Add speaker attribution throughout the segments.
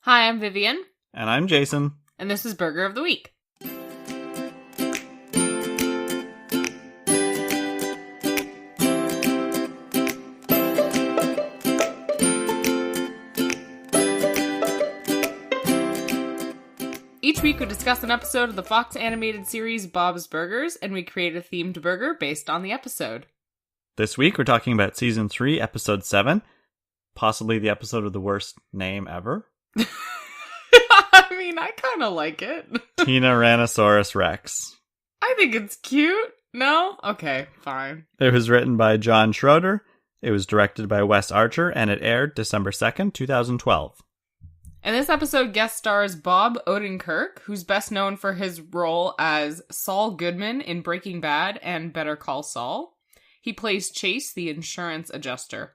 Speaker 1: Hi, I'm Vivienne.
Speaker 2: And I'm Jason.
Speaker 1: And this is Burger of the Week. Each week we discuss an episode of the Fox animated series Bob's Burgers, and we create a themed burger based on the episode.
Speaker 2: This week we're talking about Season 3, Episode 7. Possibly the episode with the worst name ever.
Speaker 1: I mean, I kind of like it.
Speaker 2: Tyrannosaurus Rex.
Speaker 1: I think it's cute. No? Okay, fine.
Speaker 2: It was written by John Schroeder. It was directed by Wes Archer, and it aired December 2nd, 2012.
Speaker 1: And this episode guest stars Bob Odenkirk, who's best known for his role as Saul Goodman in Breaking Bad and Better Call Saul. He plays Chase, the insurance adjuster.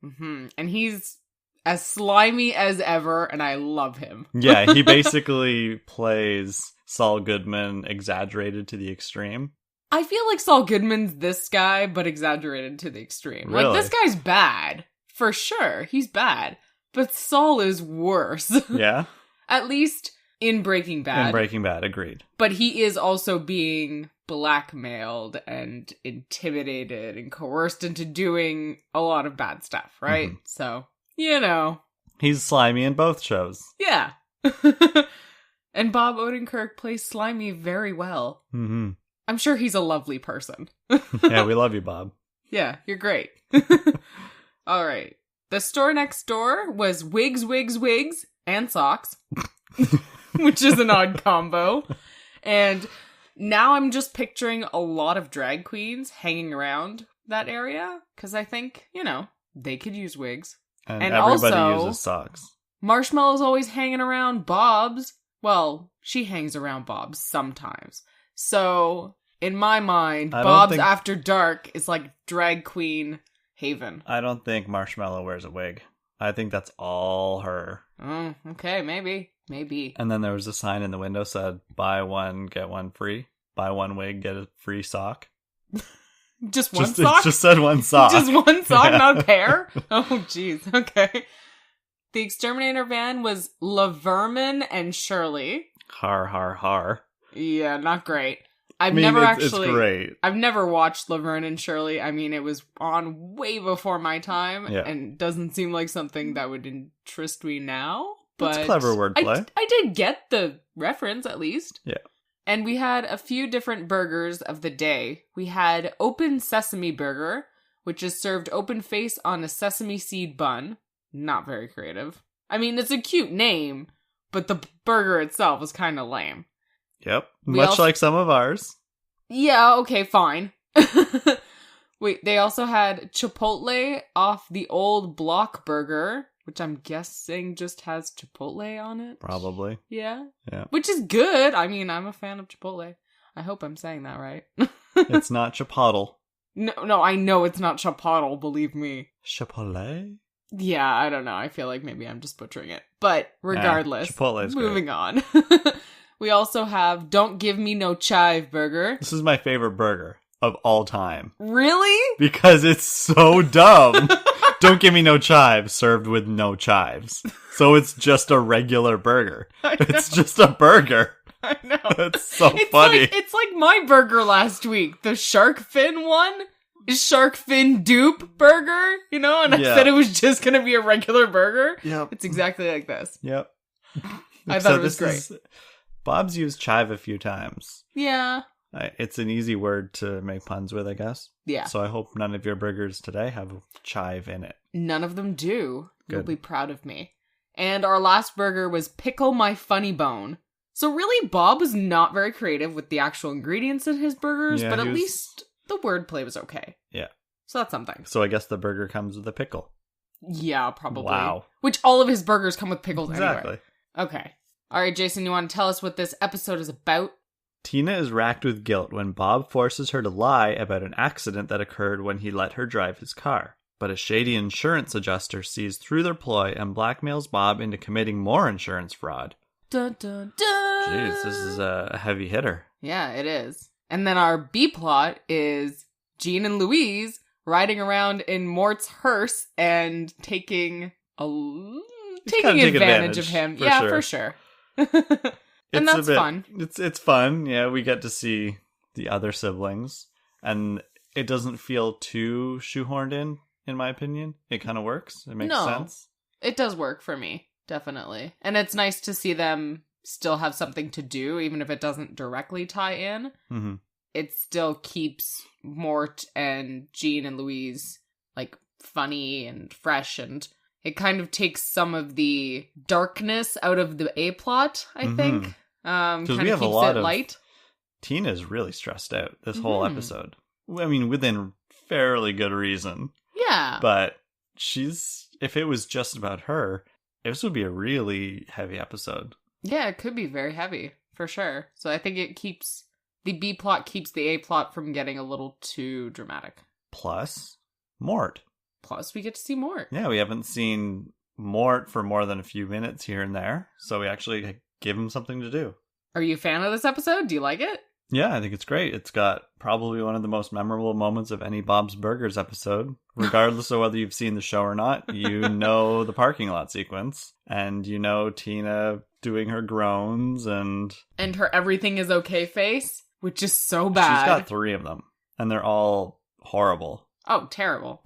Speaker 1: And he's as slimy as ever, and I love him.
Speaker 2: Yeah, he basically plays Saul Goodman exaggerated to the extreme.
Speaker 1: I feel like Saul Goodman's this guy, but exaggerated to the extreme.
Speaker 2: Really?
Speaker 1: Like, this guy's bad. For sure, he's bad. But Saul is worse.
Speaker 2: Yeah?
Speaker 1: At least in Breaking Bad.
Speaker 2: In Breaking Bad, agreed.
Speaker 1: But he is also being blackmailed and intimidated and coerced into doing a lot of bad stuff, right?
Speaker 2: Mm-hmm.
Speaker 1: So, you know.
Speaker 2: He's slimy in both shows.
Speaker 1: Yeah. And Bob Odenkirk plays Slimy very well.
Speaker 2: Mm-hmm.
Speaker 1: I'm sure he's a lovely person.
Speaker 2: Yeah, we love you, Bob.
Speaker 1: Yeah, you're great. All right. The store next door was wigs, and socks, which is an odd combo. And now I'm just picturing a lot of drag queens hanging around that area, because I think, you know, they could use wigs.
Speaker 2: And
Speaker 1: also,
Speaker 2: everybody uses socks.
Speaker 1: Marshmallow's always hanging around Bob's. Well, she hangs around Bob's sometimes. So, in my mind, Bob's After Dark is like drag queen haven.
Speaker 2: I don't think Marshmallow wears a wig. I think that's all her.
Speaker 1: Oh, okay, maybe.
Speaker 2: And then there was a sign in the window said, buy one, get one free. Buy one wig, get a free sock.
Speaker 1: Just one sock?
Speaker 2: It just said one sock.
Speaker 1: Just one sock,
Speaker 2: Yeah.
Speaker 1: not a pair? Oh, jeez. Okay. The exterminator van was Laverne and Shirley.
Speaker 2: Har, har, har.
Speaker 1: Yeah, not great.
Speaker 2: It's great.
Speaker 1: I've never watched Laverne and Shirley. I mean, it was on way before my time, and doesn't seem like something that would interest me now. But
Speaker 2: it's clever wordplay.
Speaker 1: I did get the reference, at least.
Speaker 2: Yeah.
Speaker 1: And we had a few different burgers of the day. We had Open Sesame Burger, which is served open face on a sesame seed bun. Not very creative. I mean, it's a cute name, but the burger itself is kind of lame.
Speaker 2: Yep. Much like some of ours.
Speaker 1: Yeah, okay, fine. Wait, they also had Chipotle off the old Block Burger, which I'm guessing just has Chipotle on it.
Speaker 2: Probably.
Speaker 1: Yeah?
Speaker 2: Yeah.
Speaker 1: Which is good. I mean, I'm a fan of Chipotle. I hope I'm saying that right.
Speaker 2: It's not Chipotle.
Speaker 1: No, I know it's not Chipotle, believe me.
Speaker 2: Chipotle?
Speaker 1: Yeah, I don't know. I feel like maybe I'm just butchering it. But regardless,
Speaker 2: Chipotle's
Speaker 1: moving
Speaker 2: great.
Speaker 1: on. We also have Don't Give Me No Chive Burger.
Speaker 2: This is my favorite burger of all time.
Speaker 1: Really?
Speaker 2: Because it's so dumb. Don't give me no chives, served with no chives. So it's just a regular burger. It's just a burger.
Speaker 1: I know.
Speaker 2: It's so funny.
Speaker 1: It's like my burger last week. The shark fin one. Shark fin dupe burger. You know? And I said it was just going to be a regular burger.
Speaker 2: Yep.
Speaker 1: It's exactly like this.
Speaker 2: Yep.
Speaker 1: I thought it was great.
Speaker 2: Bob's used chive a few times.
Speaker 1: Yeah.
Speaker 2: It's an easy word to make puns with, I guess.
Speaker 1: Yeah.
Speaker 2: So I hope none of your burgers today have chive in it.
Speaker 1: None of them do.
Speaker 2: Good.
Speaker 1: You'll be proud of me. And our last burger was Pickle My Funny Bone. So really, Bob was not very creative with the actual ingredients in his burgers, but at least the wordplay was okay.
Speaker 2: Yeah.
Speaker 1: So that's something.
Speaker 2: So I guess the burger comes with a pickle.
Speaker 1: Yeah, probably.
Speaker 2: Wow.
Speaker 1: Which all of his burgers come with pickles
Speaker 2: Exactly.
Speaker 1: anyway. Okay. All right, Jason, you want to tell us what this episode is about?
Speaker 2: Tina is racked with guilt when Bob forces her to lie about an accident that occurred when he let her drive his car. But a shady insurance adjuster sees through their ploy and blackmails Bob into committing more insurance fraud.
Speaker 1: Dun, dun, dun.
Speaker 2: Jeez, this is a heavy hitter.
Speaker 1: Yeah, it is. And then our B plot is Jean and Louise riding around in Mort's hearse and taking a taking advantage of him.
Speaker 2: For
Speaker 1: Yeah,
Speaker 2: sure.
Speaker 1: for sure. And that's fun.
Speaker 2: It's fun. Yeah, we get to see the other siblings, and it doesn't feel too shoehorned in my opinion. It kind of works. It makes sense.
Speaker 1: It does work for me, definitely. And it's nice to see them still have something to do, even if it doesn't directly tie in.
Speaker 2: Mm-hmm.
Speaker 1: It still keeps Mort and Jean and Louise, like, funny and fresh, and it kind of takes some of the darkness out of the A-plot, I think. Kind of
Speaker 2: we have
Speaker 1: keeps
Speaker 2: a lot
Speaker 1: it
Speaker 2: of
Speaker 1: light.
Speaker 2: Tina's really stressed out this whole episode. I mean, within fairly good reason.
Speaker 1: Yeah.
Speaker 2: But if it was just about her, this would be a really heavy episode.
Speaker 1: Yeah, it could be very heavy, for sure. So I think the B-plot keeps the A-plot from getting a little too dramatic.
Speaker 2: Plus, Mort.
Speaker 1: Plus, we get to see Mort.
Speaker 2: Yeah, we haven't seen Mort for more than a few minutes here and there, so we actually give him something to do.
Speaker 1: Are you a fan of this episode? Do you like it?
Speaker 2: Yeah, I think it's great. It's got probably one of the most memorable moments of any Bob's Burgers episode. Regardless of whether you've seen the show or not, you know the parking lot sequence. And you know Tina doing her groans and
Speaker 1: her everything is okay face, which is so bad.
Speaker 2: She's got 3 of them, and they're all horrible.
Speaker 1: Oh, terrible.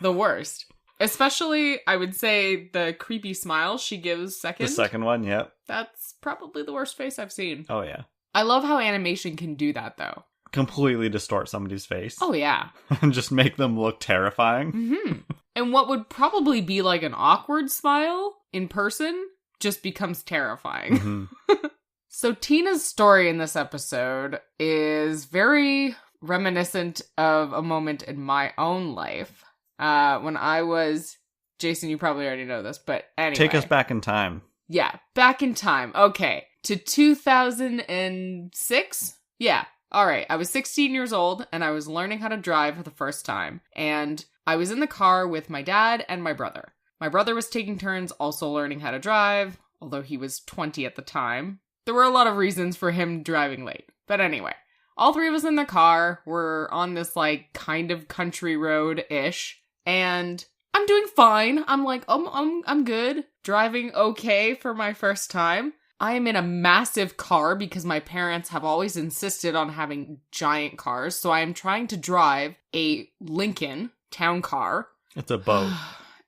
Speaker 1: The worst. Especially, I would say, the creepy smile she gives second.
Speaker 2: The second one, yep.
Speaker 1: That's probably the worst face I've seen.
Speaker 2: Oh, yeah.
Speaker 1: I love how animation can do that, though.
Speaker 2: Completely distort somebody's face.
Speaker 1: Oh, yeah.
Speaker 2: And just make them look terrifying.
Speaker 1: Mm-hmm. And what would probably be like an awkward smile in person just becomes terrifying.
Speaker 2: Mm-hmm.
Speaker 1: So Tina's story in this episode is very reminiscent of a moment in my own life. When I was... Jason, you probably already know this, but anyway.
Speaker 2: Take us back in time.
Speaker 1: Yeah, back in time. Okay. To 2006? Yeah. All right. I was 16 years old and I was learning how to drive for the first time. And I was in the car with my dad and my brother. My brother was taking turns also learning how to drive, although he was 20 at the time. There were a lot of reasons for him driving late. But anyway, all 3 of us in the car were on this like kind of country road-ish. And I'm doing fine. I'm like, I'm good. Driving okay for my first time. I am in a massive car because my parents have always insisted on having giant cars. So I am trying to drive a Lincoln town car.
Speaker 2: It's a boat.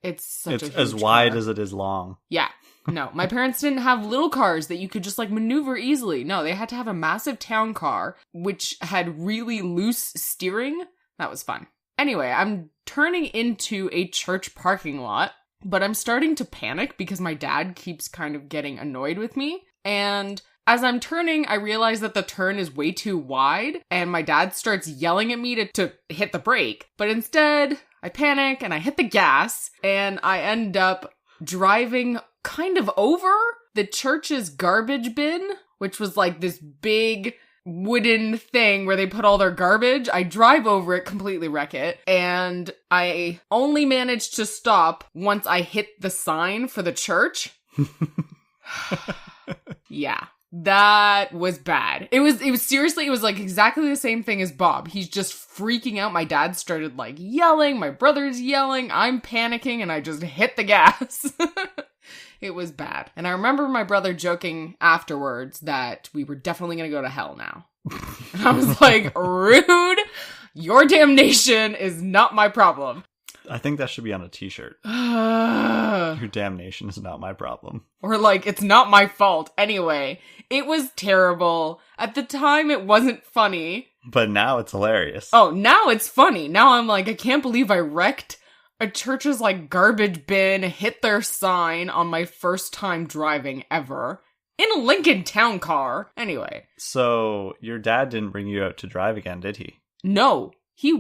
Speaker 1: It's
Speaker 2: as wide as it is long.
Speaker 1: Yeah. No, my parents didn't have little cars that you could just like maneuver easily. No, they had to have a massive town car, which had really loose steering. That was fun. Anyway, I'm turning into a church parking lot. But I'm starting to panic because my dad keeps kind of getting annoyed with me. And as I'm turning, I realize that the turn is way too wide. And my dad starts yelling at me to hit the brake. But instead, I panic and I hit the gas. And I end up driving kind of over the church's garbage bin, which was like this big wooden thing where they put all their garbage. I drive over it, completely wreck it, and I only managed to stop once I hit the sign for the church. Yeah, that was bad. It was seriously, it was like exactly the same thing as Bob. He's just freaking out. My dad started like yelling, my brother's yelling, I'm panicking, and I just hit the gas. It was bad. And I remember my brother joking afterwards that we were definitely going to go to hell now. And I was like, rude. Your damnation is not my problem.
Speaker 2: I think that should be on a t-shirt. Your damnation is not my problem.
Speaker 1: Or like, it's not my fault. Anyway, it was terrible. At the time, it wasn't funny.
Speaker 2: But now it's hilarious.
Speaker 1: Oh, now it's funny. Now I'm like, I can't believe I wrecked a church's like garbage bin, hit their sign on my first time driving ever. In a Lincoln town car. Anyway.
Speaker 2: So, your dad didn't bring you out to drive again, did he?
Speaker 1: No. He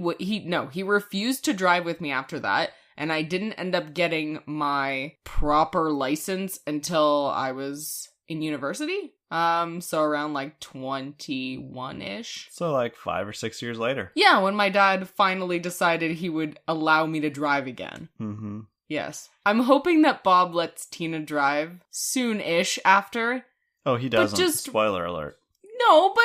Speaker 1: refused to drive with me after that, and I didn't end up getting my proper license until I was in university. So around like 21-ish.
Speaker 2: So like 5 or 6 years later.
Speaker 1: Yeah, when my dad finally decided he would allow me to drive again.
Speaker 2: Mm-hmm.
Speaker 1: Yes. I'm hoping that Bob lets Tina drive soon-ish after.
Speaker 2: Oh, he doesn't. Spoiler alert.
Speaker 1: No, but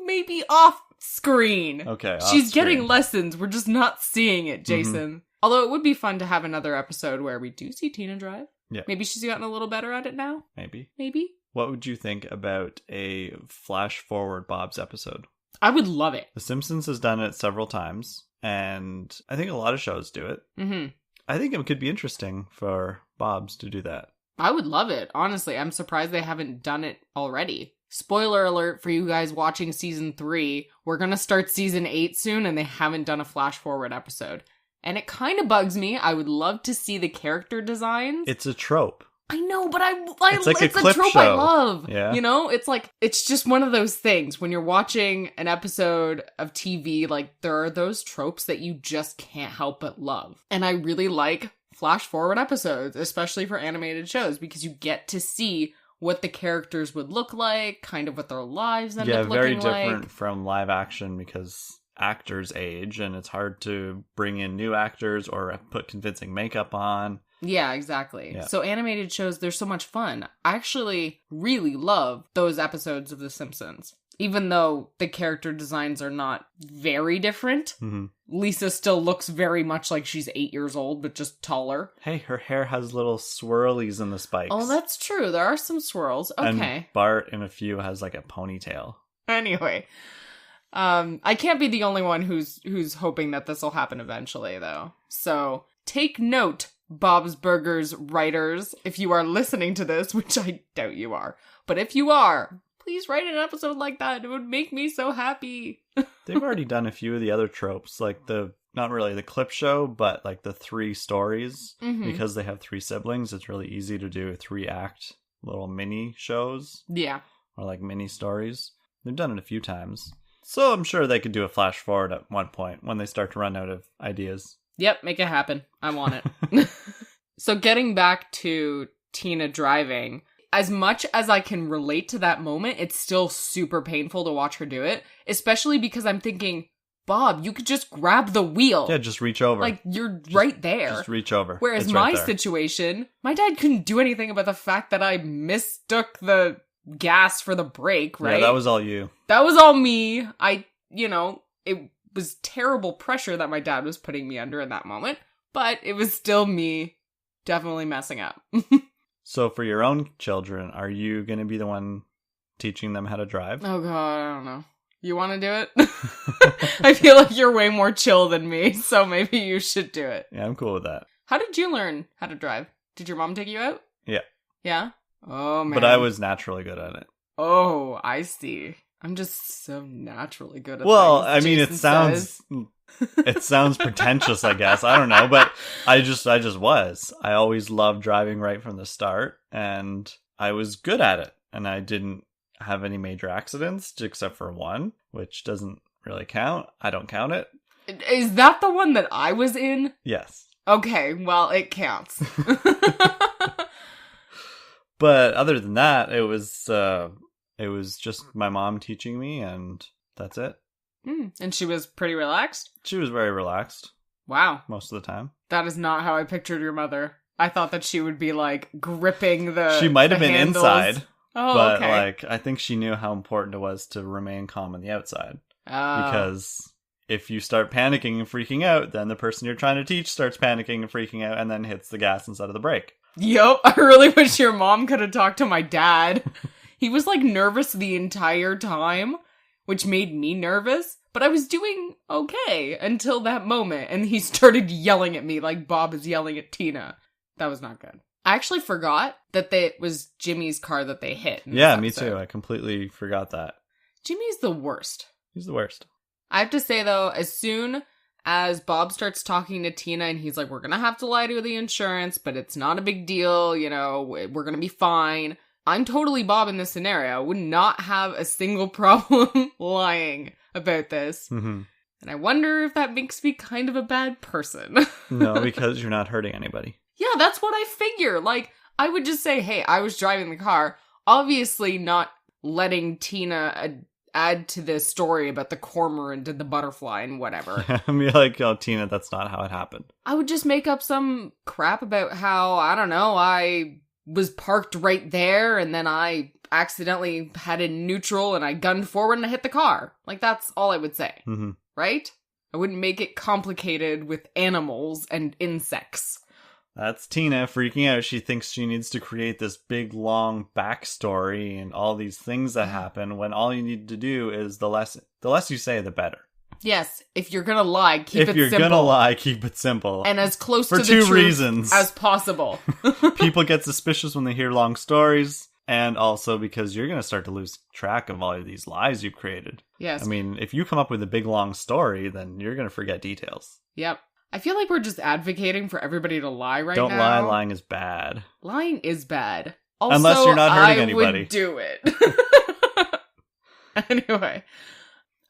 Speaker 1: maybe off screen.
Speaker 2: Okay,
Speaker 1: She's getting lessons. We're just not seeing it, Jason. Mm-hmm. Although it would be fun to have another episode where we do see Tina drive.
Speaker 2: Yeah.
Speaker 1: Maybe she's gotten a little better at it now.
Speaker 2: Maybe. What would you think about a flash forward Bob's episode?
Speaker 1: I would love it.
Speaker 2: The Simpsons has done it several times, and I think a lot of shows do it.
Speaker 1: Mm-hmm.
Speaker 2: I think it could be interesting for Bob's to do that.
Speaker 1: I would love it. Honestly, I'm surprised they haven't done it already. Spoiler alert for you guys watching season 3. We're going to start season 8 soon, and they haven't done a flash forward episode. And it kind of bugs me. I would love to see the character designs.
Speaker 2: It's a trope.
Speaker 1: I know, but
Speaker 2: it's like
Speaker 1: it's
Speaker 2: a clip
Speaker 1: trope
Speaker 2: show.
Speaker 1: I love.
Speaker 2: Yeah.
Speaker 1: You know, it's just one of those things when you're watching an episode of TV, like there are those tropes that you just can't help but love. And I really like flash forward episodes, especially for animated shows, because you get to see what the characters would look like, kind of what their lives end up looking like.
Speaker 2: Yeah, very different from live action because actors age and it's hard to bring in new actors or put convincing makeup on.
Speaker 1: Yeah, exactly.
Speaker 2: Yeah.
Speaker 1: So animated shows, they're so much fun. I actually really love those episodes of The Simpsons. Even though the character designs are not very different,
Speaker 2: Mm-hmm.
Speaker 1: Lisa still looks very much like she's 8 years old, but just taller.
Speaker 2: Hey, her hair has little swirlies in the spikes.
Speaker 1: Oh, that's true. There are some swirls. Okay.
Speaker 2: And Bart in a few has like a ponytail.
Speaker 1: Anyway. I can't be the only one who's hoping that this will happen eventually, though. So, take note, Bob's Burgers writers, if you are listening to this, which I doubt you are. But if you are, please write an episode like that. It would make me so happy.
Speaker 2: They've already done a few of the other tropes, like not really the clip show, but like the 3 stories.
Speaker 1: Mm-hmm.
Speaker 2: Because they have 3 siblings, it's really easy to do 3-act little mini shows.
Speaker 1: Yeah.
Speaker 2: Or like mini stories. They've done it a few times. So I'm sure they could do a flash forward at one point when they start to run out of ideas.
Speaker 1: Yep, make it happen. I want it. So getting back to Tina driving, as much as I can relate to that moment, it's still super painful to watch her do it. Especially because I'm thinking, Bob, you could just grab the wheel.
Speaker 2: Yeah, just reach over.
Speaker 1: Like, you're right there.
Speaker 2: Just reach over.
Speaker 1: Whereas
Speaker 2: It's
Speaker 1: my
Speaker 2: right there.
Speaker 1: situation, my dad couldn't do anything about the fact that I mistook the gas for the brake, right?
Speaker 2: Yeah, that was all you.
Speaker 1: That was all me. It was terrible pressure that my dad was putting me under in that moment, but it was still me definitely messing up.
Speaker 2: So for your own children, are you going to be the one teaching them how to drive?
Speaker 1: Oh god, I don't know. You want to do it? I feel like you're way more chill than me, so maybe you should do it.
Speaker 2: Yeah, I'm cool with that.
Speaker 1: How did you learn how to drive? Did your mom take you out?
Speaker 2: Yeah.
Speaker 1: Yeah? Oh, man.
Speaker 2: But I was naturally good at it.
Speaker 1: Oh, I see. I'm just so naturally good at
Speaker 2: Well,
Speaker 1: things,
Speaker 2: I mean,
Speaker 1: Jason
Speaker 2: it sounds pretentious, I guess. I don't know, but I just was. I always loved driving right from the start, and I was good at it. And I didn't have any major accidents, except for one, which doesn't really count. I don't count it.
Speaker 1: Is that the one that I was in?
Speaker 2: Yes.
Speaker 1: Okay, well, it counts.
Speaker 2: But other than that, it was just my mom teaching me, and that's it.
Speaker 1: And she was pretty relaxed?
Speaker 2: She was very relaxed
Speaker 1: Wow.
Speaker 2: most of the time.
Speaker 1: That is not how I pictured your mother. I thought that she would be, like, gripping the
Speaker 2: She might have
Speaker 1: the
Speaker 2: been
Speaker 1: handles.
Speaker 2: inside,
Speaker 1: Oh,
Speaker 2: but
Speaker 1: okay.
Speaker 2: like I think she knew how important it was to remain calm on the outside. Because if you start panicking and freaking out, then the person you're trying to teach starts panicking and freaking out and then hits the gas instead of the brake.
Speaker 1: Yep, I really wish your mom could have talked to my dad. He was, like, nervous the entire time, which made me nervous, but I was doing okay until that moment, and he started yelling at me like Bob is yelling at Tina. That was not good. I actually forgot that it was Jimmy's car that they hit.
Speaker 2: Yeah, me too. I completely forgot that.
Speaker 1: Jimmy's the worst.
Speaker 2: He's the worst.
Speaker 1: I have to say, though, as soon as Bob starts talking to Tina and he's like, we're going to have to lie to the insurance, but it's not a big deal, we're going to be fine. I'm totally Bob in this scenario. I would not have a single problem lying about this.
Speaker 2: Mm-hmm.
Speaker 1: And I wonder if that makes me kind of a bad person.
Speaker 2: No, because you're not hurting anybody.
Speaker 1: Yeah, that's what I figure. Like, I would just say, hey, I was driving the car. Obviously not letting Tina add to the story about the cormorant and the butterfly and whatever.
Speaker 2: I mean, like, oh, Tina, that's not how it happened.
Speaker 1: I would just make up some crap about how, I don't know, I was parked right there and then I accidentally had it in neutral and I gunned forward and I hit the car. Like, that's all I would say.
Speaker 2: Mm-hmm.
Speaker 1: Right? I wouldn't make it complicated with animals and insects.
Speaker 2: That's Tina freaking out. She thinks she needs to create this big, long backstory and all these things that happen when all you need to do is the less you say, the better.
Speaker 1: Yes, if you're gonna lie, keep it simple.
Speaker 2: If you're gonna lie, keep it simple.
Speaker 1: And as close to
Speaker 2: For
Speaker 1: the
Speaker 2: two
Speaker 1: truth
Speaker 2: reasons.
Speaker 1: as possible.
Speaker 2: People get suspicious when they hear long stories, and also because you're gonna start to lose track of all of these lies you've created.
Speaker 1: Yes.
Speaker 2: I mean, if you come up with a big, long story, then you're gonna forget details.
Speaker 1: Yep. I feel like we're just advocating for everybody to lie right
Speaker 2: Don't
Speaker 1: now.
Speaker 2: lie, lying is bad.
Speaker 1: Lying is bad. Also,
Speaker 2: Unless you're not hurting
Speaker 1: I
Speaker 2: anybody.
Speaker 1: would do it. Anyway,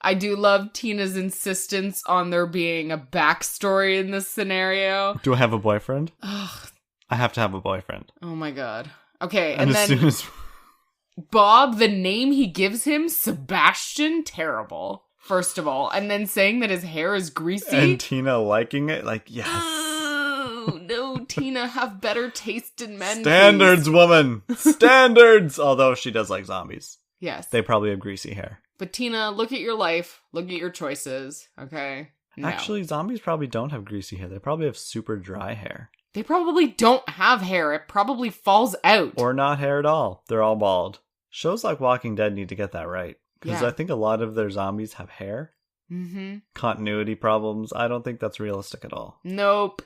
Speaker 1: I do love Tina's insistence on there being a backstory in this scenario.
Speaker 2: Do I have a boyfriend?
Speaker 1: Ugh.
Speaker 2: I have to have a boyfriend.
Speaker 1: Oh my god. Okay,
Speaker 2: And
Speaker 1: and
Speaker 2: as
Speaker 1: then
Speaker 2: soon as...
Speaker 1: Bob, the name he gives him, Sebastian, terrible. First of all, and then saying that his hair is greasy.
Speaker 2: And Tina liking it, like, yes.
Speaker 1: Oh, no, Tina, have better taste in men.
Speaker 2: Standards,
Speaker 1: please.
Speaker 2: woman! Standards! Although she does like zombies.
Speaker 1: Yes.
Speaker 2: They probably have greasy hair.
Speaker 1: But Tina, look at your life. Look at your choices. Okay? No.
Speaker 2: Actually, zombies probably don't have greasy hair. They probably have super dry hair.
Speaker 1: They probably don't have hair. It probably falls out.
Speaker 2: Or not hair at all. They're all bald. Shows like Walking Dead need to get that right. Because
Speaker 1: Yeah.
Speaker 2: I think a lot of their zombies have hair.
Speaker 1: Mm-hmm.
Speaker 2: Continuity problems. I don't think that's realistic at all.
Speaker 1: Nope.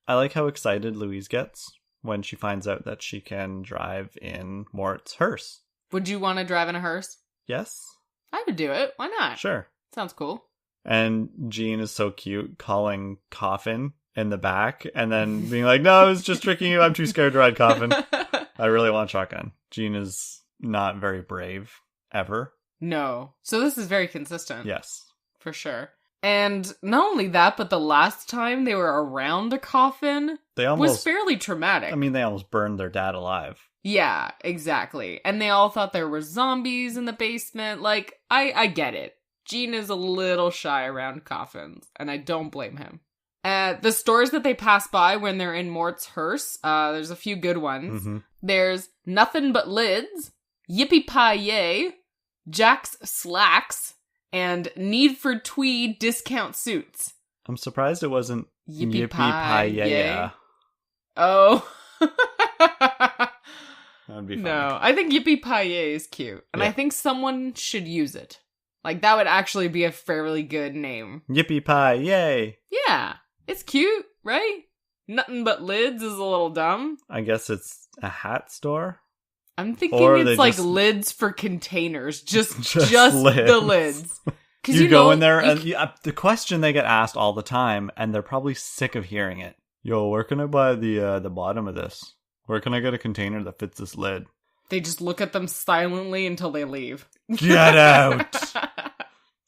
Speaker 2: I like how excited Louise gets when she finds out that she can drive in Mort's hearse.
Speaker 1: Would you want to drive in a hearse?
Speaker 2: Yes?
Speaker 1: I would do it. Why not?
Speaker 2: Sure.
Speaker 1: Sounds cool.
Speaker 2: And Jean is so cute, calling Coffin in the back, and then being like, no, I was just tricking you. I'm too scared to ride Coffin. I really want shotgun. Jean is not very brave, ever.
Speaker 1: No. So this is very consistent.
Speaker 2: Yes.
Speaker 1: For sure. And not only that, but the last time they were around a coffin
Speaker 2: They
Speaker 1: was
Speaker 2: almost,
Speaker 1: fairly traumatic.
Speaker 2: I mean, they almost burned their dad alive.
Speaker 1: Yeah, exactly. And they all thought there were zombies in the basement. Like, I get it. Gene is a little shy around coffins, and I don't blame him. The stores that they pass by when they're in Mort's hearse, there's a few good ones.
Speaker 2: Mm-hmm.
Speaker 1: There's Nothing But Lids, Yippee Pie Yay, Jack's Slacks, and Need for Tweed discount suits.
Speaker 2: I'm surprised it wasn't
Speaker 1: Yippee Pie Yay.
Speaker 2: Yeah.
Speaker 1: Oh.
Speaker 2: That'd be fun.
Speaker 1: No, I think Yippee Pie Yay is cute. And
Speaker 2: Yeah.
Speaker 1: I think someone should use it. Like, that would actually be a fairly good name.
Speaker 2: Yippee pie, yay!
Speaker 1: Yeah, it's cute, right? Nothing But Lids is a little dumb.
Speaker 2: I guess it's a hat store?
Speaker 1: I'm thinking
Speaker 2: Or
Speaker 1: it's
Speaker 2: they
Speaker 1: like
Speaker 2: just-
Speaker 1: lids for containers. Just
Speaker 2: lids.
Speaker 1: the lids. 'Cause
Speaker 2: You go
Speaker 1: know,
Speaker 2: in there,
Speaker 1: you
Speaker 2: and the question they get asked all the time, and they're probably sick of hearing it. Yo, where can I buy the bottom of this? Where can I get a container that fits this lid?
Speaker 1: They just look at them silently until they leave.
Speaker 2: Get out!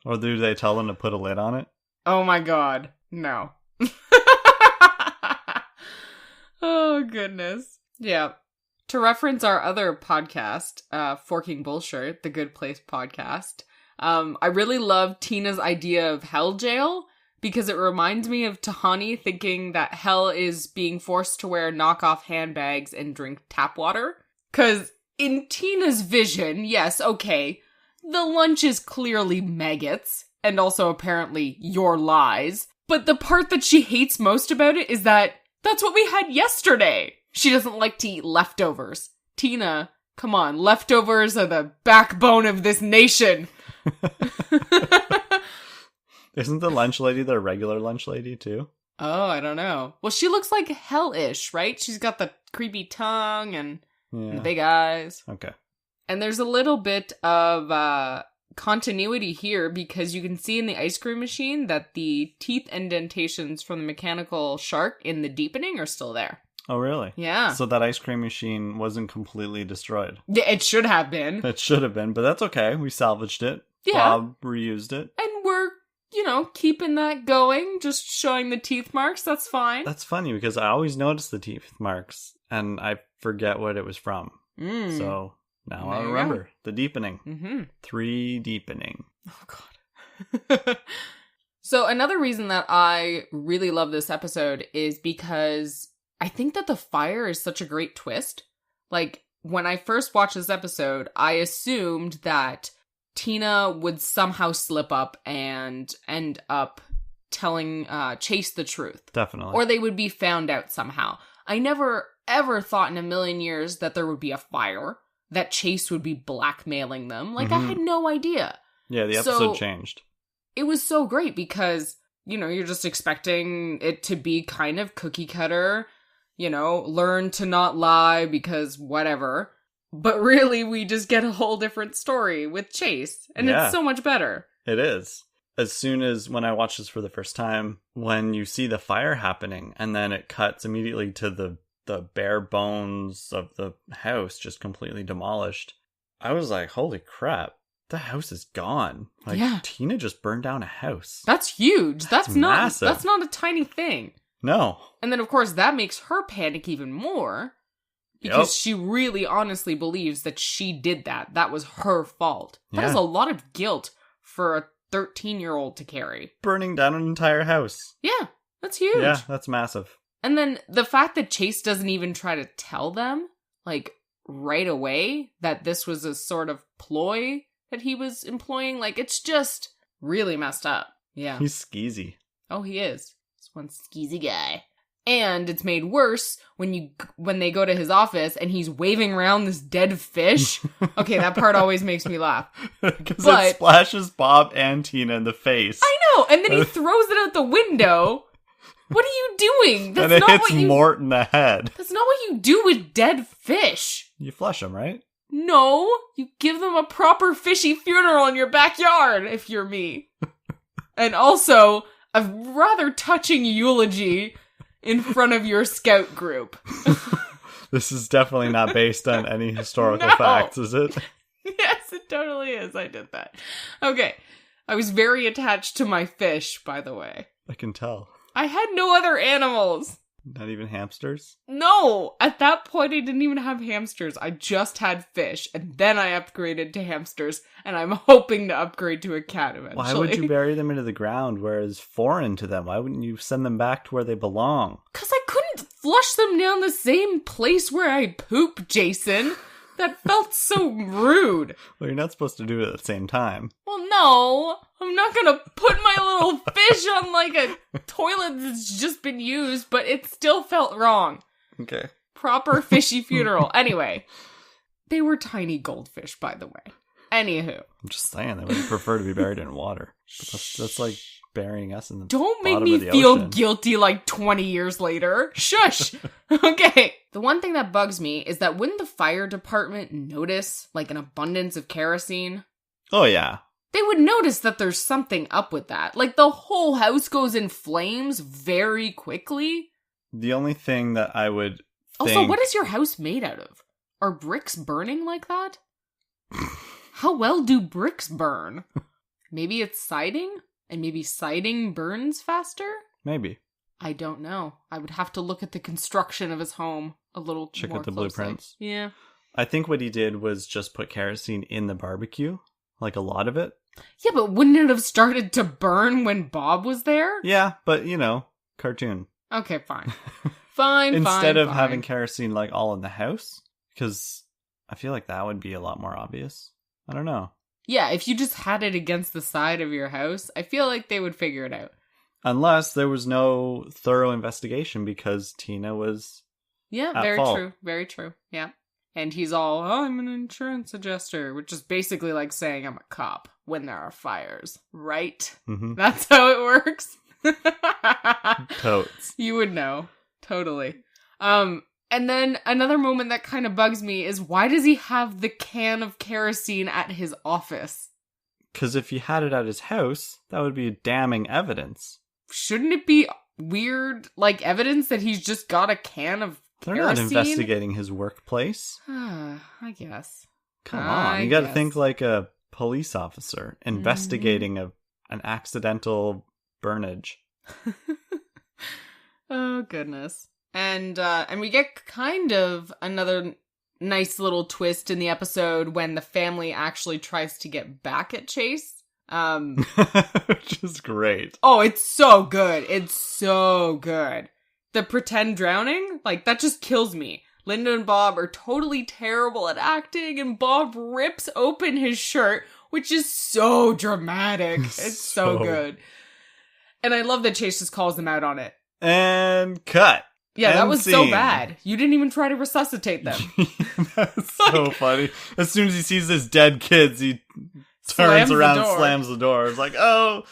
Speaker 2: Or do they tell them to put a lid on it?
Speaker 1: Oh my god. No. Oh goodness. Yeah. To reference our other podcast, Forking Bullshit, the Good Place podcast, I really love Tina's idea of hell jail because it reminds me of Tahani thinking that hell is being forced to wear knockoff handbags and drink tap water. Because in Tina's vision, yes, okay, the lunch is clearly maggots, and also apparently your lies. But the part that she hates most about it is that that's what we had yesterday. She doesn't like to eat leftovers. Tina, come on, leftovers are the backbone of this nation.
Speaker 2: Isn't the lunch lady the regular lunch lady too?
Speaker 1: Oh, I don't know. Well, she looks like hellish, right? She's got the creepy tongue and the big eyes.
Speaker 2: Okay.
Speaker 1: And there's a little bit of continuity here because you can see in the ice cream machine that the teeth indentations from the mechanical shark in the deepening are still there.
Speaker 2: Oh, really?
Speaker 1: Yeah.
Speaker 2: So that ice cream machine wasn't completely destroyed.
Speaker 1: Yeah, it should have been.
Speaker 2: It should have been, but that's okay. We salvaged it.
Speaker 1: Yeah.
Speaker 2: Bob reused it.
Speaker 1: And we're, keeping that going, just showing the teeth marks. That's fine.
Speaker 2: That's funny because I always notice the teeth marks and I forget what it was from. So now I
Speaker 1: There you
Speaker 2: remember the deepening.
Speaker 1: Mm-hmm.
Speaker 2: 3 deepening.
Speaker 1: Oh, God. So another reason that I really love this episode is because I think that the fire is such a great twist. Like, when I first watched this episode, I assumed that Tina would somehow slip up and end up telling Chase the truth.
Speaker 2: Definitely.
Speaker 1: Or they would be found out somehow. I never, ever thought in a million years that there would be a fire, that Chase would be blackmailing them. Like, I had no idea.
Speaker 2: Yeah, the episode changed.
Speaker 1: It was so great because, you know, you're just expecting it to be kind of cookie cutter, you know, learn to not lie because whatever. But really, we just get a whole different story with Chase. And it's so much better.
Speaker 2: It is. As soon as when I watched this for the first time, when you see the fire happening and then it cuts immediately to the bare bones of the house just completely demolished, I was like, holy crap, the house is gone. Like, Tina just burned down a house.
Speaker 1: That's huge. That's
Speaker 2: massive.
Speaker 1: That's not a tiny thing.
Speaker 2: No.
Speaker 1: And then, of course, that makes her panic even more. Because she really honestly believes that she did that. That was her fault. That is a lot of guilt for a 13-year-old to carry.
Speaker 2: Burning down an entire house.
Speaker 1: Yeah, that's huge.
Speaker 2: Yeah, that's massive.
Speaker 1: And then the fact that Chase doesn't even try to tell them, like, right away, that this was a sort of ploy that he was employing, like, it's just really messed up. Yeah.
Speaker 2: He's skeezy.
Speaker 1: Oh, he is. He's one skeezy guy. And it's made worse when they go to his office and he's waving around this dead fish. Okay, that part always makes me laugh.
Speaker 2: Because it splashes Bob and Tina in the face.
Speaker 1: I know, and then he throws it out the window. What are you doing?
Speaker 2: That's and it hits Mort in the head.
Speaker 1: That's not what you do with dead fish.
Speaker 2: You flush them, right?
Speaker 1: No, you give them a proper fishy funeral in your backyard, if you're me. And also, a rather touching eulogy in front of your scout group.
Speaker 2: This is definitely not based on any historical facts, is it?
Speaker 1: Yes, it totally is. I did that. Okay. I was very attached to my fish, by the way.
Speaker 2: I can tell.
Speaker 1: I had no other animals.
Speaker 2: Not even hamsters?
Speaker 1: No! At that point, I didn't even have hamsters. I just had fish, and then I upgraded to hamsters, and I'm hoping to upgrade to a cat eventually.
Speaker 2: Why would you bury them into the ground where it's foreign to them? Why wouldn't you send them back to where they belong?
Speaker 1: Because I couldn't flush them down the same place where I poop, Jason. That felt so rude.
Speaker 2: Well, you're not supposed to do it at the same time.
Speaker 1: Well, no. I'm not gonna put my little fish on, like, a toilet that's just been used, but it still felt wrong.
Speaker 2: Okay.
Speaker 1: Proper fishy funeral. Anyway. They were tiny goldfish, by the way. Anywho.
Speaker 2: I'm just saying, they would prefer to be buried in water. That's like burying us in the
Speaker 1: Don't make me feel guilty like 20 years later. Shush! Okay. The one thing that bugs me is that wouldn't the fire department notice, like, an abundance of kerosene?
Speaker 2: Oh, yeah.
Speaker 1: They would notice that there's something up with that. Like, the whole house goes in flames very quickly.
Speaker 2: The only thing that I would think...
Speaker 1: Also, what is your house made out of? Are bricks burning like that? How well do bricks burn? Maybe it's siding? And maybe siding burns faster?
Speaker 2: Maybe.
Speaker 1: I don't know. I would have to look at the construction of his home a little
Speaker 2: Check
Speaker 1: more
Speaker 2: out the
Speaker 1: closely.
Speaker 2: blueprints.
Speaker 1: Yeah.
Speaker 2: I think what he did was just put kerosene in the barbecue. Like, a lot of it.
Speaker 1: Yeah, but wouldn't it have started to burn when Bob was there?
Speaker 2: Yeah, but, you know, cartoon.
Speaker 1: Okay, fine. Fine,
Speaker 2: Instead of having kerosene, like, all in the house. Because I feel like that would be a lot more obvious. I don't know.
Speaker 1: Yeah, if you just had it against the side of your house, I feel like they would figure it out.
Speaker 2: Unless there was no thorough investigation because Tina was
Speaker 1: very
Speaker 2: fault.
Speaker 1: True. Very true. Yeah. And he's all, oh, I'm an insurance adjuster, which is basically like saying I'm a cop when there are fires, right?
Speaker 2: Mm-hmm.
Speaker 1: That's how it works.
Speaker 2: Totes.
Speaker 1: You would know. Totally. And then another moment that kind of bugs me is why does he have the can of kerosene at his office?
Speaker 2: Because if he had it at his house, that would be damning evidence.
Speaker 1: Shouldn't it be weird, like, evidence that he's just got a can of
Speaker 2: They're
Speaker 1: kerosene?
Speaker 2: not investigating his workplace.
Speaker 1: I guess.
Speaker 2: Come on, you gotta think like a police officer investigating an accidental burnage.
Speaker 1: Oh, goodness. And we get kind of another nice little twist in the episode when the family actually tries to get back at Chase.
Speaker 2: Which is great.
Speaker 1: Oh, it's so good. It's so good. The pretend drowning, like, that just kills me. Linda and Bob are totally terrible at acting, and Bob rips open his shirt, which is so dramatic. It's so good. And I love that Chase just calls them out on it.
Speaker 2: And cut.
Speaker 1: Yeah, that
Speaker 2: End
Speaker 1: was so
Speaker 2: scene.
Speaker 1: bad. You didn't even try to resuscitate them.
Speaker 2: That's so funny. As soon as he sees his dead kids, he
Speaker 1: Slams
Speaker 2: turns
Speaker 1: the
Speaker 2: around and
Speaker 1: door.
Speaker 2: slams the door. It's like, oh.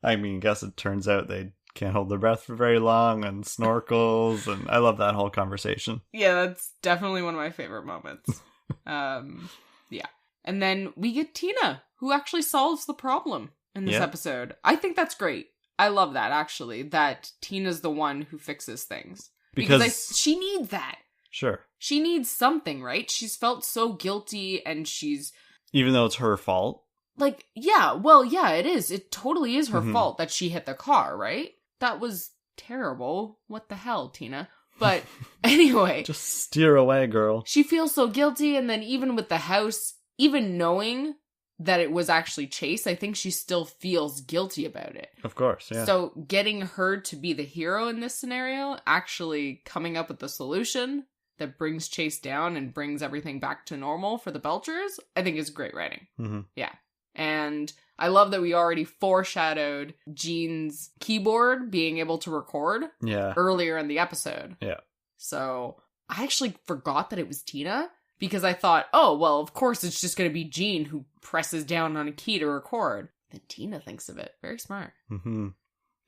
Speaker 2: I mean, guess it turns out they can't hold their breath for very long and snorkels. And I love that whole conversation.
Speaker 1: Yeah, that's definitely one of my favorite moments. Yeah. And then we get Tina, who actually solves the problem in this episode. I think that's great. I love that, actually, that Tina's the one who fixes things. Because she needs that.
Speaker 2: Sure.
Speaker 1: She needs something, right? She's felt so guilty and she's...
Speaker 2: Even though it's her fault.
Speaker 1: Like, yeah, well, yeah, it is. It totally is her fault that she hit the car, right? That was terrible. What the hell, Tina? But anyway.
Speaker 2: Just steer away, girl.
Speaker 1: She feels so guilty, and then even with the house, even knowing that it was actually Chase, I think she still feels guilty about it.
Speaker 2: Of course, yeah.
Speaker 1: So getting her to be the hero in this scenario, actually coming up with the solution that brings Chase down and brings everything back to normal for the Belchers, I think is great writing.
Speaker 2: Mm-hmm.
Speaker 1: Yeah. And I love that we already foreshadowed Jean's keyboard being able to record earlier in the episode.
Speaker 2: Yeah.
Speaker 1: So I actually forgot that it was Tina because I thought, oh, well, of course it's just going to be Jean who presses down on a key to record. Then Tina thinks of it. Very smart.
Speaker 2: Mm-hmm.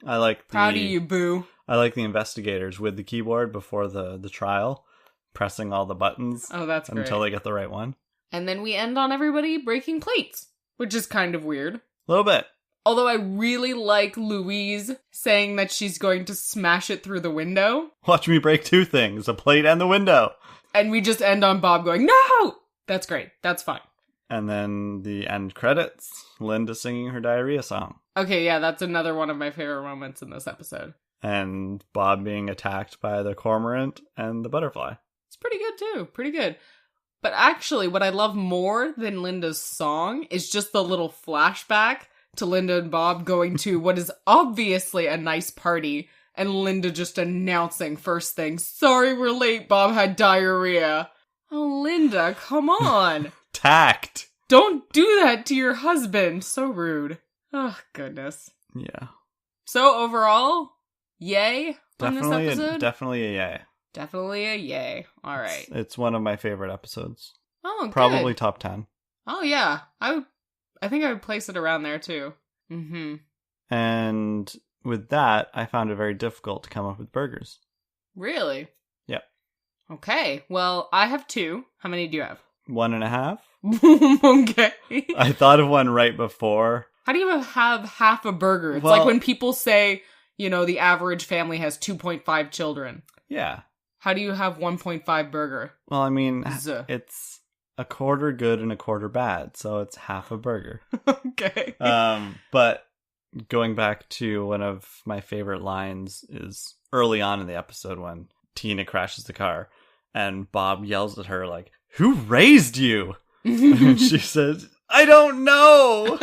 Speaker 2: I like
Speaker 1: Proud of you, boo.
Speaker 2: I like the investigators with the keyboard before the trial, pressing all the buttons.
Speaker 1: Oh, that's great.
Speaker 2: Until they get the right one.
Speaker 1: And then we end on everybody breaking plates, which is kind of weird.
Speaker 2: A little bit.
Speaker 1: Although I really like Louise saying that she's going to smash it through the window.
Speaker 2: Watch me break two things, a plate and the window.
Speaker 1: And we just end on Bob going, no! That's great. That's fine.
Speaker 2: And then the end credits, Linda singing her diarrhea song.
Speaker 1: Okay, yeah, that's another one of my favorite moments in this episode.
Speaker 2: And Bob being attacked by the cormorant and the butterfly.
Speaker 1: It's pretty good too. Pretty good. But actually, what I love more than Linda's song is just the little flashback to Linda and Bob going to what is obviously a nice party, and Linda just announcing first thing, sorry we're late, Bob had diarrhea. Oh, Linda, come on.
Speaker 2: Tact.
Speaker 1: Don't do that to your husband. So rude. Oh, goodness.
Speaker 2: Yeah.
Speaker 1: So overall, yay on this episode?
Speaker 2: Definitely a yay.
Speaker 1: Definitely a yay. All right.
Speaker 2: It's one of my favorite episodes.
Speaker 1: Oh, good.
Speaker 2: Probably top 10.
Speaker 1: Oh, yeah. I think I would place it around there, too. Mm-hmm.
Speaker 2: And with that, I found it very difficult to come up with burgers.
Speaker 1: Really?
Speaker 2: Yep.
Speaker 1: Okay. Well, I have 2. How many do you have?
Speaker 2: 1.5.
Speaker 1: Okay.
Speaker 2: I thought of one right before.
Speaker 1: How do you have half a burger? It's
Speaker 2: Well,
Speaker 1: like when people say, you know, the average family has 2.5 children.
Speaker 2: Yeah.
Speaker 1: How do you have 1.5 burger?
Speaker 2: Well, I mean,
Speaker 1: Zuh.
Speaker 2: it's a quarter good and a quarter bad, so it's half a burger.
Speaker 1: Okay.
Speaker 2: But going back to one of my favorite lines is early on in the episode when Tina crashes the car and Bob yells at her like, "Who raised you?" And she says, "I don't know."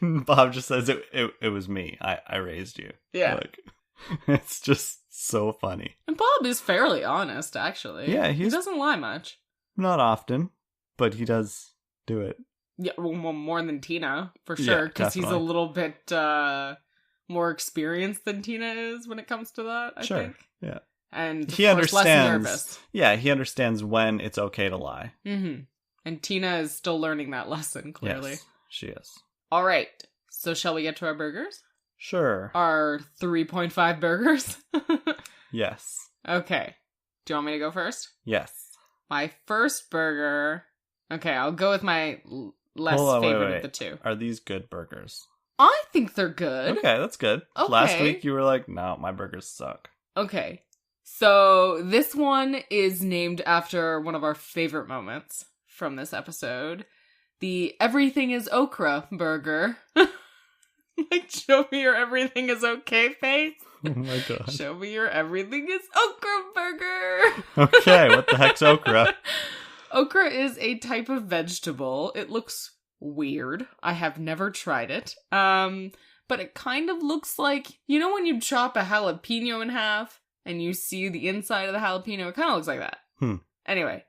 Speaker 2: And Bob just says, it was me. I raised you.
Speaker 1: Yeah.
Speaker 2: Like, it's just so funny.
Speaker 1: And Bob is fairly honest, actually.
Speaker 2: Yeah,
Speaker 1: he doesn't lie much.
Speaker 2: Not often, but he does do it.
Speaker 1: Yeah, well, more than Tina, for
Speaker 2: Yeah,
Speaker 1: sure, because he's a
Speaker 2: definitely.
Speaker 1: little bit more experienced than Tina is when it comes to that, I think.
Speaker 2: Yeah.
Speaker 1: And
Speaker 2: He
Speaker 1: of course, less
Speaker 2: understands.
Speaker 1: nervous.
Speaker 2: Yeah, he understands when it's okay to lie.
Speaker 1: Mm-hmm. And Tina is still learning that lesson, clearly.
Speaker 2: Yes, she is.
Speaker 1: All right, so shall we get to our burgers?
Speaker 2: Sure.
Speaker 1: Our 3.5 burgers?
Speaker 2: Yes.
Speaker 1: Okay. Do you want me to go first?
Speaker 2: Yes.
Speaker 1: My first burger... Okay, I'll go with my less
Speaker 2: Hold on,
Speaker 1: favorite
Speaker 2: wait.
Speaker 1: of the 2.
Speaker 2: Are these good burgers?
Speaker 1: I think they're good.
Speaker 2: Okay, that's good.
Speaker 1: Okay.
Speaker 2: Last week you were like, no, my burgers suck.
Speaker 1: Okay. So this one is named after one of our favorite moments from this episode. The everything is okra burger. Like, show me your everything is okay face.
Speaker 2: Oh my god.
Speaker 1: Show me your everything is okra burger.
Speaker 2: Okay, what the heck's okra?
Speaker 1: Okra is a type of vegetable. It looks weird. I have never tried it. But it kind of looks like, you know when you chop a jalapeno in half and you see the inside of the jalapeno? It kind of looks like that. Anyway,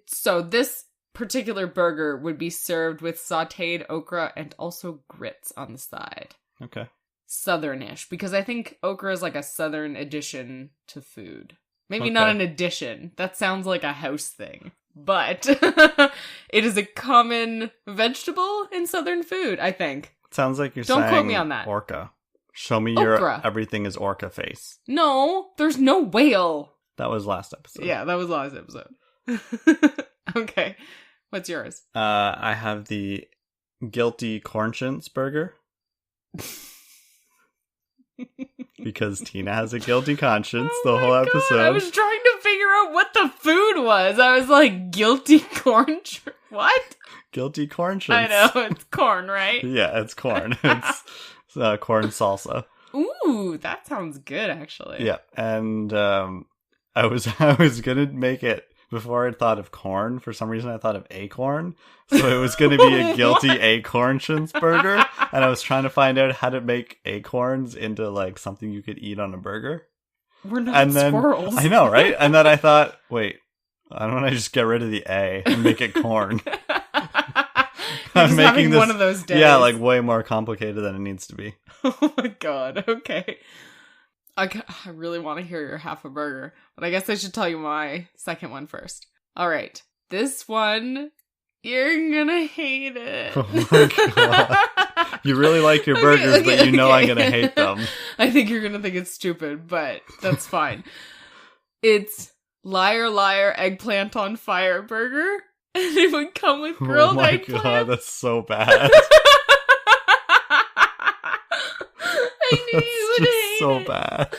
Speaker 1: so this particular burger would be served with sauteed okra and also grits on the side.
Speaker 2: Okay.
Speaker 1: southernish, because I think okra is like a southern addition to food. Maybe
Speaker 2: Okay.
Speaker 1: not an addition. That sounds like a house thing. But it is a common vegetable in southern food, I think.
Speaker 2: Sounds like you're
Speaker 1: Don't
Speaker 2: saying
Speaker 1: quote me on that.
Speaker 2: orca. Show me your
Speaker 1: Okra.
Speaker 2: everything is orca face.
Speaker 1: No, there's no whale.
Speaker 2: That was last episode.
Speaker 1: Yeah, that was last episode. Okay, what's yours?
Speaker 2: I have the guilty conscience burger. Because Tina has a guilty conscience the whole
Speaker 1: my God,
Speaker 2: episode.
Speaker 1: I was trying to figure out what the food was. I was like, guilty corn. What?
Speaker 2: Guilty conscience.
Speaker 1: I know, it's corn, right?
Speaker 2: Yeah, it's corn. It's corn salsa.
Speaker 1: Ooh, that sounds good, actually.
Speaker 2: Yeah, and I was gonna make it before I thought of corn. For some reason, I thought of acorn, so it was gonna be a guilty acorn-chins burger. And I was trying to find out how to make acorns into like something you could eat on a burger.
Speaker 1: We're not
Speaker 2: And then
Speaker 1: squirrels.
Speaker 2: I know, right? And then I thought, wait, why don't I just get rid of the A and make it corn?
Speaker 1: You're just having one of those days.
Speaker 2: Yeah, like way more complicated than it needs to be.
Speaker 1: Oh my God. Okay. I really want to hear your half a burger, but I guess I should tell you my second one first. All right. This one, you're gonna hate it.
Speaker 2: Oh my God. You really like your burgers, but you know I'm gonna hate them.
Speaker 1: I think you're gonna think it's stupid, but that's fine. It's Liar Liar Eggplant on Fire burger, and it would come with grilled
Speaker 2: Oh my
Speaker 1: eggplant.
Speaker 2: God, that's so bad.
Speaker 1: I knew you would hate
Speaker 2: so
Speaker 1: it.
Speaker 2: bad.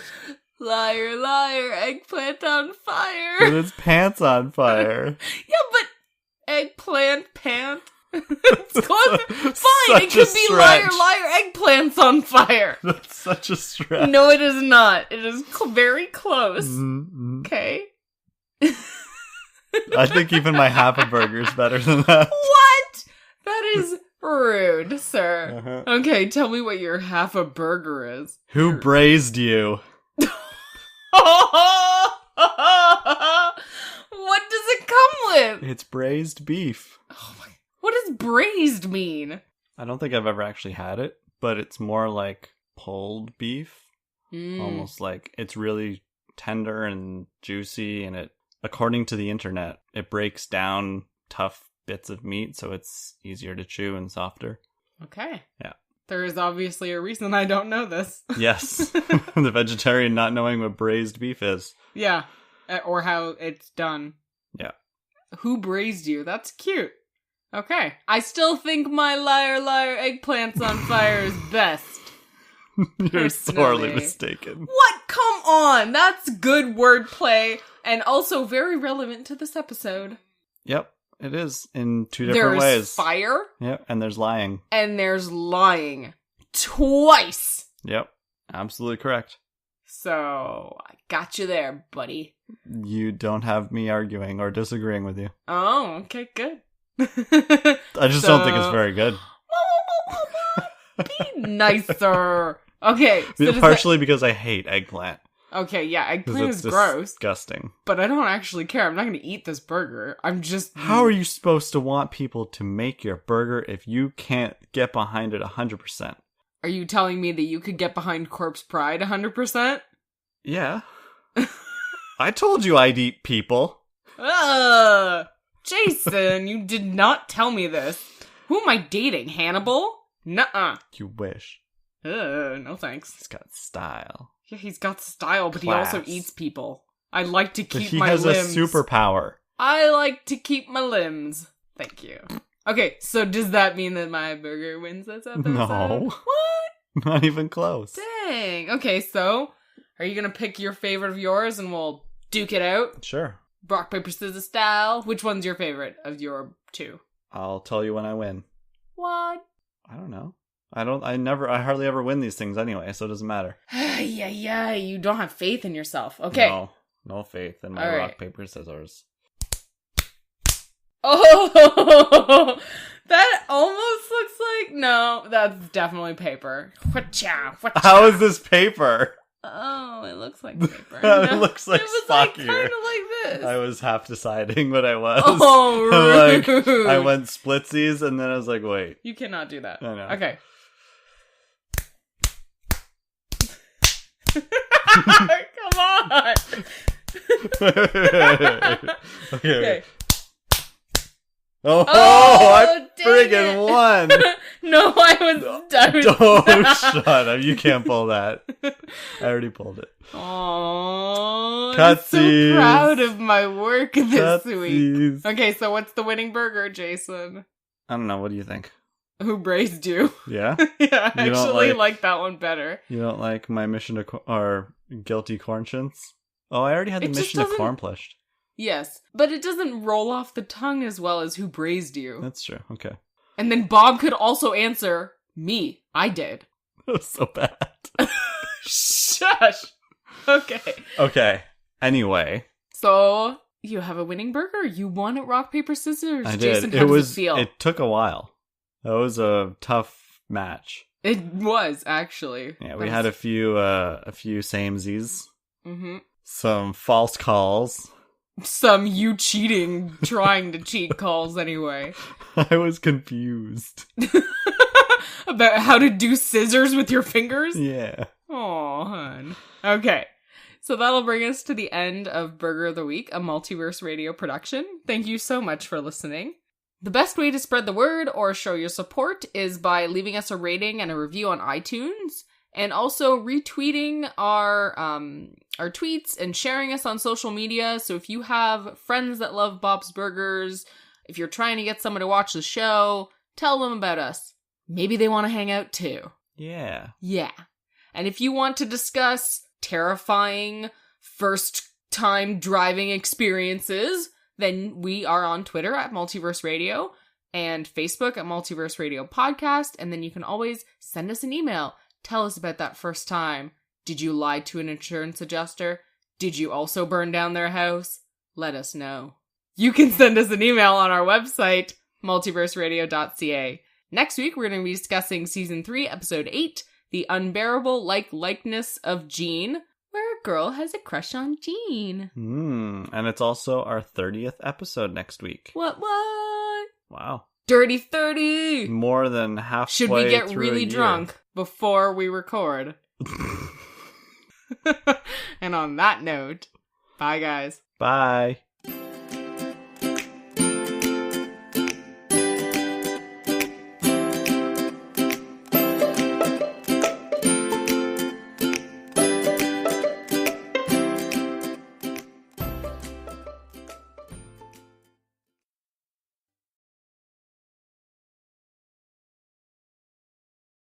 Speaker 1: Liar, liar, eggplant on fire.
Speaker 2: With its pants on fire.
Speaker 1: Yeah, but eggplant pant. It's close. Fine,
Speaker 2: Such
Speaker 1: it could
Speaker 2: a
Speaker 1: be
Speaker 2: stretch.
Speaker 1: liar, liar, eggplants on fire.
Speaker 2: That's such a stretch.
Speaker 1: No, it is not. It is very close.
Speaker 2: Mm-mm.
Speaker 1: Okay.
Speaker 2: I think even my half a burger is better than that.
Speaker 1: What? That is rude, sir.
Speaker 2: Uh-huh.
Speaker 1: Okay, tell me what your half a burger is.
Speaker 2: Who braised you?
Speaker 1: What does it come with?
Speaker 2: It's braised beef.
Speaker 1: Oh my! What does braised mean?
Speaker 2: I don't think I've ever actually had it, but it's more like pulled beef. Almost like it's really tender and juicy, and it, according to the internet, it breaks down tough bits of meat, so it's easier to chew and softer.
Speaker 1: Okay.
Speaker 2: Yeah.
Speaker 1: There is obviously a reason I don't know this.
Speaker 2: Yes. The vegetarian not knowing what braised beef is.
Speaker 1: Yeah. Or how it's done.
Speaker 2: Yeah.
Speaker 1: Who braised you? That's cute. Okay. I still think my liar, liar, eggplants on fire is best.
Speaker 2: You're
Speaker 1: Personally.
Speaker 2: sorely mistaken.
Speaker 1: What? Come on! That's good wordplay, and also very relevant to this episode.
Speaker 2: Yep, it is in two different
Speaker 1: There's
Speaker 2: ways.
Speaker 1: fire,
Speaker 2: Yep, and there's lying.
Speaker 1: and there's lying. Twice!
Speaker 2: Yep, absolutely correct.
Speaker 1: So, I got you there, buddy.
Speaker 2: You don't have me arguing or disagreeing with you.
Speaker 1: Oh, okay, good.
Speaker 2: I just don't think it's very good.
Speaker 1: Be nicer. Okay. So
Speaker 2: Partially because I hate eggplant.
Speaker 1: Okay, yeah,
Speaker 2: Because
Speaker 1: eggplant
Speaker 2: it's
Speaker 1: is gross,
Speaker 2: disgusting.
Speaker 1: but I don't actually care. I'm not going to eat this burger. I'm just...
Speaker 2: How are you supposed to want people to make your burger if you can't get behind it 100%?
Speaker 1: Are you telling me that you could get behind Corpse Pride 100%?
Speaker 2: Yeah. I told you I'd eat people.
Speaker 1: Jason, you did not tell me this. Who am I dating? Hannibal? Nuh-uh.
Speaker 2: You wish.
Speaker 1: No thanks.
Speaker 2: He's got style.
Speaker 1: Yeah, he's got style, but
Speaker 2: Class.
Speaker 1: he also eats people. I like to
Speaker 2: But
Speaker 1: keep
Speaker 2: he
Speaker 1: my
Speaker 2: has
Speaker 1: limbs.
Speaker 2: a superpower.
Speaker 1: I like to keep my limbs. Thank you. Okay, so does that mean that my burger wins this episode?
Speaker 2: No.
Speaker 1: What?
Speaker 2: Not even close.
Speaker 1: Dang. Okay, so are you gonna pick your favorite of yours and we'll duke it out?
Speaker 2: Sure.
Speaker 1: Rock, paper, scissors style. Which one's your favorite of your two?
Speaker 2: I'll tell you when I win.
Speaker 1: What?
Speaker 2: I don't know. I hardly ever win these things anyway, so it doesn't matter.
Speaker 1: Yeah, you don't have faith in yourself. Okay.
Speaker 2: No faith in my
Speaker 1: All right.
Speaker 2: rock, paper, scissors.
Speaker 1: Oh, that almost looks like... No, that's definitely paper. Whatcha, whatcha.
Speaker 2: How is this paper?
Speaker 1: Oh, it looks like paper.
Speaker 2: It looks like
Speaker 1: it was
Speaker 2: stock
Speaker 1: like,
Speaker 2: here.
Speaker 1: kind of like this.
Speaker 2: I was half deciding what I was.
Speaker 1: Oh,
Speaker 2: Like,
Speaker 1: rude.
Speaker 2: I went splitsies, and then I was like, wait.
Speaker 1: You cannot do that.
Speaker 2: I know.
Speaker 1: Okay. Come on.
Speaker 2: Okay. Oh, I friggin' won.
Speaker 1: No, I was done.
Speaker 2: Don't shut up. You can't pull that. I already pulled it.
Speaker 1: Aww. I'm so
Speaker 2: Cutsies.
Speaker 1: proud of my work this week.
Speaker 2: Cutsies.
Speaker 1: Okay, so what's the winning burger, Jason?
Speaker 2: I don't know. What do you think?
Speaker 1: Who braised you?
Speaker 2: Yeah?
Speaker 1: Yeah, I
Speaker 2: You don't
Speaker 1: actually
Speaker 2: like-
Speaker 1: like that one better.
Speaker 2: You don't like my mission to or guilty conscience? Oh, I already had the
Speaker 1: It just
Speaker 2: mission to
Speaker 1: doesn't-
Speaker 2: accomplished.
Speaker 1: Yes, but it doesn't roll off the tongue as well as who braised you.
Speaker 2: That's true. Okay.
Speaker 1: And then Bob could also answer, me. I did.
Speaker 2: That was so bad.
Speaker 1: Shush. Okay.
Speaker 2: Okay. Anyway,
Speaker 1: So, you have a winning burger. You won at rock, paper, scissors.
Speaker 2: I
Speaker 1: Jason,
Speaker 2: did.
Speaker 1: how does it feel?
Speaker 2: It took a while. That was a tough match.
Speaker 1: It was, actually.
Speaker 2: Yeah, we had a few samesies,
Speaker 1: Mm-hmm.
Speaker 2: some false calls.
Speaker 1: Some you cheating, trying to cheat calls anyway.
Speaker 2: I was confused.
Speaker 1: About how to do scissors with your fingers?
Speaker 2: Yeah.
Speaker 1: Aw, hun. Okay. So that'll bring us to the end of Burger of the Week, a Multiverse radio production. Thank you so much for listening. The best way to spread the word or show your support is by leaving us a rating and a review on iTunes, and also retweeting our tweets and sharing us on social media. So if you have friends that love Bob's Burgers, if you're trying to get someone to watch the show, tell them about us. Maybe they want to hang out too.
Speaker 2: Yeah.
Speaker 1: Yeah. And if you want to discuss terrifying first-time driving experiences, then we are on Twitter at Multiverse Radio and Facebook at Multiverse Radio Podcast. And then you can always send us an email. Tell us about that first time. Did you lie to an insurance adjuster? Did you also burn down their house? Let us know. You can send us an email on our website, multiverseradio.ca. Next week, we're going to be discussing Season 3, Episode 8, The Unbearable Likeness of Jean, where a girl has a crush on Jean.
Speaker 2: And it's also our 30th episode next week.
Speaker 1: What?
Speaker 2: Wow.
Speaker 1: Dirty 30!
Speaker 2: More than halfway
Speaker 1: Should we get
Speaker 2: through
Speaker 1: really
Speaker 2: a year.
Speaker 1: drunk before we record? And on that note, bye guys.
Speaker 2: Bye.